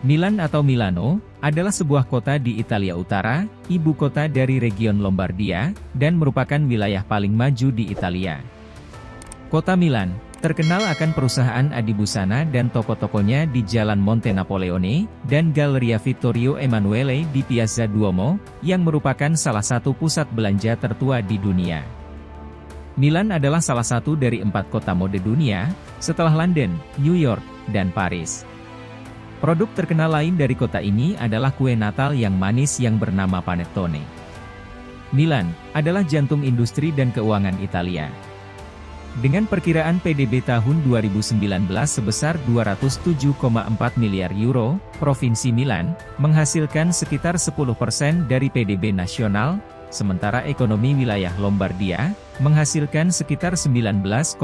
Milan atau Milano, adalah sebuah kota di Italia Utara, ibu kota dari region Lombardia, dan merupakan wilayah paling maju di Italia. Kota Milan, terkenal akan perusahaan adibusana dan toko-tokonya di Jalan Monte Napoleone, dan Galleria Vittorio Emanuele di Piazza Duomo, yang merupakan salah satu pusat belanja tertua di dunia. Milan adalah salah satu dari 4 kota mode dunia, setelah London, New York, dan Paris. Produk terkenal lain dari kota ini adalah kue Natal yang manis yang bernama panettone. Milan adalah jantung industri dan keuangan Italia. Dengan perkiraan PDB tahun 2019 sebesar 207,4 miliar euro, Provinsi Milan menghasilkan sekitar 10% dari PDB nasional, sementara ekonomi wilayah Lombardia menghasilkan sekitar 19,5%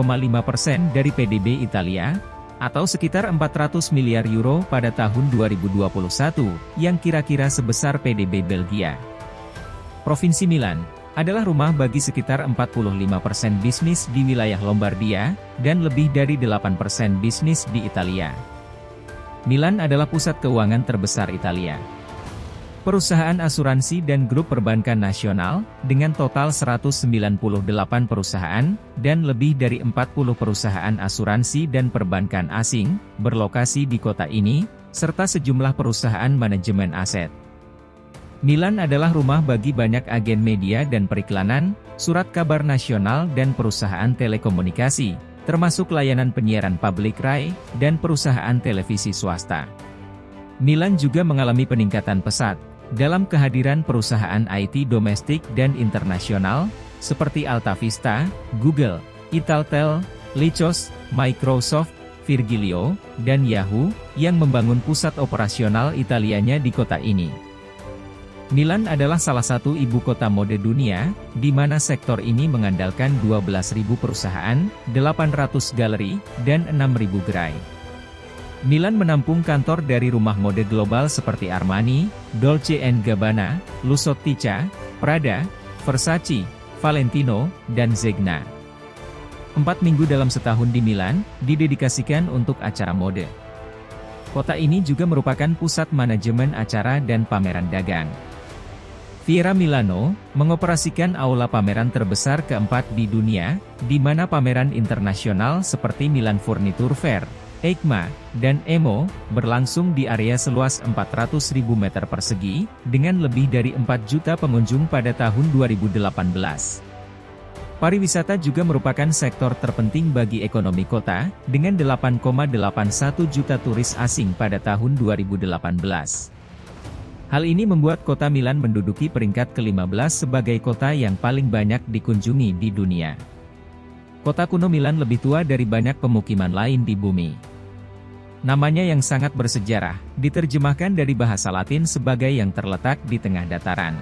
dari PDB Italia, atau sekitar 400 miliar euro pada tahun 2021, yang kira-kira sebesar PDB Belgia. Provinsi Milan adalah rumah bagi sekitar 45% bisnis di wilayah Lombardia, dan lebih dari 8% bisnis di Italia. Milan adalah pusat keuangan terbesar Italia. Perusahaan asuransi dan grup perbankan nasional, dengan total 198 perusahaan, dan lebih dari 40 perusahaan asuransi dan perbankan asing, berlokasi di kota ini, serta sejumlah perusahaan manajemen aset. Milan adalah rumah bagi banyak agen media dan periklanan, surat kabar nasional dan perusahaan telekomunikasi, termasuk layanan penyiaran publik RAI, dan perusahaan televisi swasta. Milan juga mengalami peningkatan pesat dalam kehadiran perusahaan IT domestik dan internasional, seperti Alta Vista, Google, Italtel, Lycos, Microsoft, Virgilio, dan Yahoo, yang membangun pusat operasional Italianya di kota ini. Milan adalah salah satu ibu kota mode dunia, di mana sektor ini mengandalkan 12.000 perusahaan, 800 galeri, dan 6.000 gerai. Milan menampung kantor dari rumah mode global seperti Armani, Dolce & Gabbana, Luxottica, Prada, Versace, Valentino, dan Zegna. 4 minggu dalam setahun di Milan, didedikasikan untuk acara mode. Kota ini juga merupakan pusat manajemen acara dan pameran dagang. Fiera Milano mengoperasikan aula pameran terbesar keempat di dunia, di mana pameran internasional seperti Milan Furniture Fair, EICMA, dan EMO, berlangsung di area seluas 400.000 meter persegi, dengan lebih dari 4 juta pengunjung pada tahun 2018. Pariwisata juga merupakan sektor terpenting bagi ekonomi kota, dengan 8,81 juta turis asing pada tahun 2018. Hal ini membuat kota Milan menduduki peringkat ke-15 sebagai kota yang paling banyak dikunjungi di dunia. Kota kuno Milan lebih tua dari banyak pemukiman lain di bumi. Namanya yang sangat bersejarah, diterjemahkan dari bahasa Latin sebagai yang terletak di tengah dataran.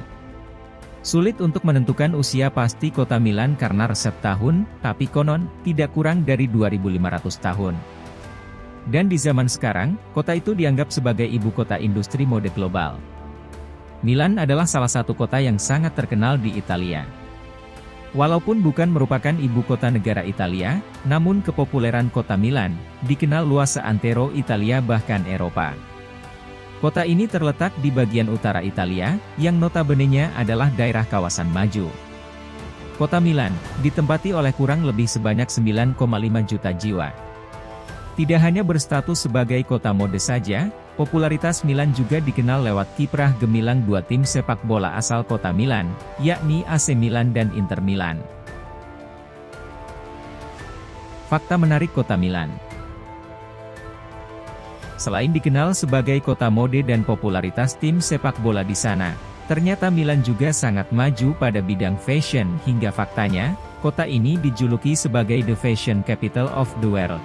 Sulit untuk menentukan usia pasti kota Milan karena resep tahun, tapi konon, tidak kurang dari 2.500 tahun. Dan di zaman sekarang, kota itu dianggap sebagai ibu kota industri mode global. Milan adalah salah satu kota yang sangat terkenal di Italia. Walaupun bukan merupakan ibu kota negara Italia, namun kepopuleran kota Milan dikenal luas seantero Italia bahkan Eropa. Kota ini terletak di bagian utara Italia, yang notabene-nya adalah daerah kawasan maju. Kota Milan ditempati oleh kurang lebih sebanyak 9,5 juta jiwa. Tidak hanya berstatus sebagai kota mode saja, popularitas Milan juga dikenal lewat kiprah gemilang 2 tim sepak bola asal kota Milan, yakni AC Milan dan Inter Milan. Fakta menarik kota Milan. Selain dikenal sebagai kota mode dan popularitas tim sepak bola di sana, ternyata Milan juga sangat maju pada bidang fashion hingga faktanya, kota ini dijuluki sebagai The Fashion Capital of the World.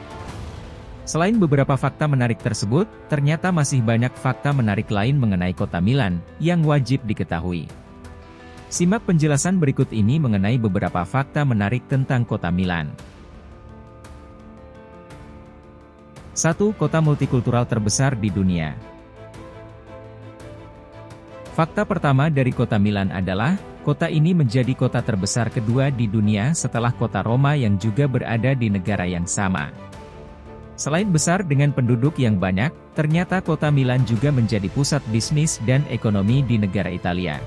Selain beberapa fakta menarik tersebut, ternyata masih banyak fakta menarik lain mengenai kota Milan, yang wajib diketahui. Simak penjelasan berikut ini mengenai beberapa fakta menarik tentang kota Milan. 1. Kota multikultural terbesar di dunia. Fakta pertama dari kota Milan adalah, kota ini menjadi kota terbesar kedua di dunia setelah kota Roma yang juga berada di negara yang sama. Selain besar dengan penduduk yang banyak, ternyata kota Milan juga menjadi pusat bisnis dan ekonomi di negara Italia.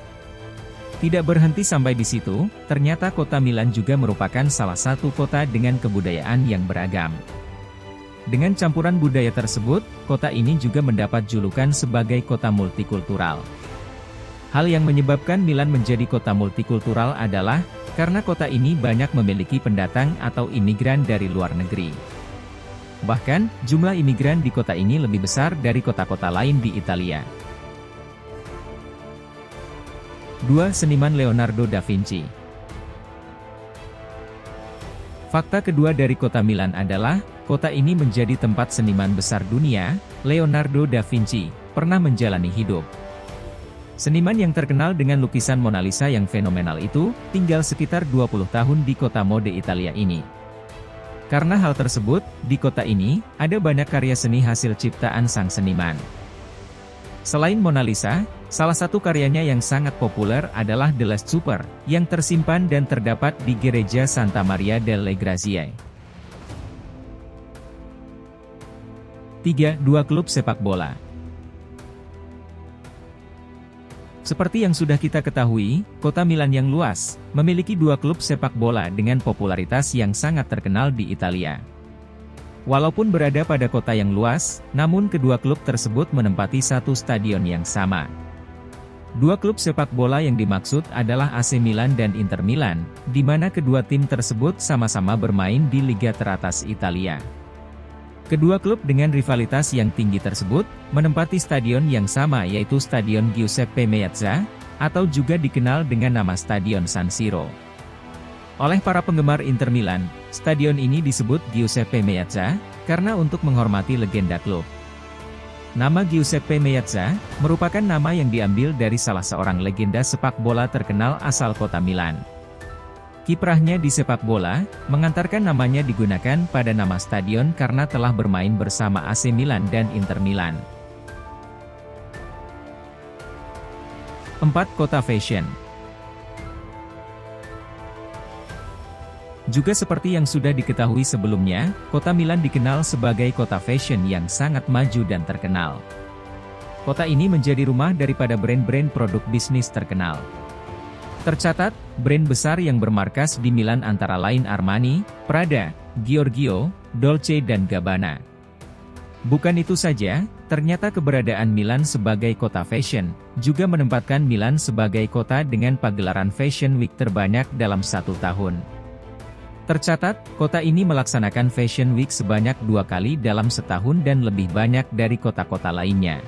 Tidak berhenti sampai di situ, ternyata kota Milan juga merupakan salah satu kota dengan kebudayaan yang beragam. Dengan campuran budaya tersebut, kota ini juga mendapat julukan sebagai kota multikultural. Hal yang menyebabkan Milan menjadi kota multikultural adalah, karena kota ini banyak memiliki pendatang atau imigran dari luar negeri. Bahkan, jumlah imigran di kota ini lebih besar dari kota-kota lain di Italia. 2. Seniman Leonardo da Vinci. Fakta kedua dari kota Milan adalah, kota ini menjadi tempat seniman besar dunia, Leonardo da Vinci, pernah menjalani hidup. Seniman yang terkenal dengan lukisan Mona Lisa yang fenomenal itu, tinggal sekitar 20 tahun di kota mode Italia ini. Karena hal tersebut, di kota ini, ada banyak karya seni hasil ciptaan sang seniman. Selain Mona Lisa, salah satu karyanya yang sangat populer adalah The Last Supper, yang tersimpan dan terdapat di Gereja Santa Maria delle Grazie. 3. Dua klub sepak bola. Seperti yang sudah kita ketahui, kota Milan yang luas, memiliki dua klub sepak bola dengan popularitas yang sangat terkenal di Italia. Walaupun berada pada kota yang luas, namun kedua klub tersebut menempati satu stadion yang sama. Dua klub sepak bola yang dimaksud adalah AC Milan dan Inter Milan, di mana kedua tim tersebut sama-sama bermain di Liga teratas Italia. Kedua klub dengan rivalitas yang tinggi tersebut, menempati stadion yang sama yaitu Stadion Giuseppe Meazza, atau juga dikenal dengan nama Stadion San Siro. Oleh para penggemar Inter Milan, stadion ini disebut Giuseppe Meazza, karena untuk menghormati legenda klub. Nama Giuseppe Meazza, merupakan nama yang diambil dari salah seorang legenda sepak bola terkenal asal kota Milan. Kiprahnya di sepak bola, mengantarkan namanya digunakan pada nama stadion karena telah bermain bersama AC Milan dan Inter Milan. 4. Kota Fashion. Juga seperti yang sudah diketahui sebelumnya, kota Milan dikenal sebagai kota fashion yang sangat maju dan terkenal. Kota ini menjadi rumah daripada brand-brand produk bisnis terkenal. Tercatat, brand besar yang bermarkas di Milan antara lain Armani, Prada, Giorgio, Dolce dan Gabbana. Bukan itu saja, ternyata keberadaan Milan sebagai kota fashion, juga menempatkan Milan sebagai kota dengan pagelaran Fashion Week terbanyak dalam satu tahun. Tercatat, kota ini melaksanakan Fashion Week sebanyak 2 kali dalam setahun dan lebih banyak dari kota-kota lainnya.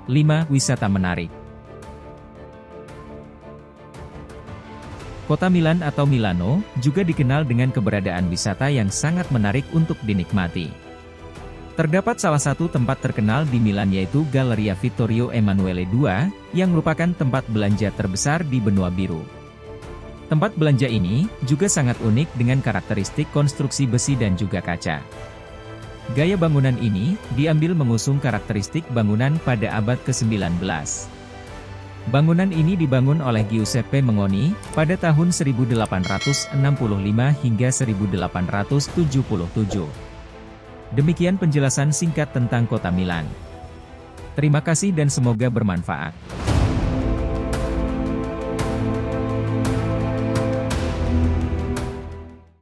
5. Wisata menarik. Kota Milan atau Milano, juga dikenal dengan keberadaan wisata yang sangat menarik untuk dinikmati. Terdapat salah satu tempat terkenal di Milan yaitu Galleria Vittorio Emanuele II, yang merupakan tempat belanja terbesar di benua biru. Tempat belanja ini, juga sangat unik dengan karakteristik konstruksi besi dan juga kaca. Gaya bangunan ini, diambil mengusung karakteristik bangunan pada abad ke-19. Bangunan ini dibangun oleh Giuseppe Mengoni, pada tahun 1865 hingga 1877. Demikian penjelasan singkat tentang kota Milan. Terima kasih dan semoga bermanfaat.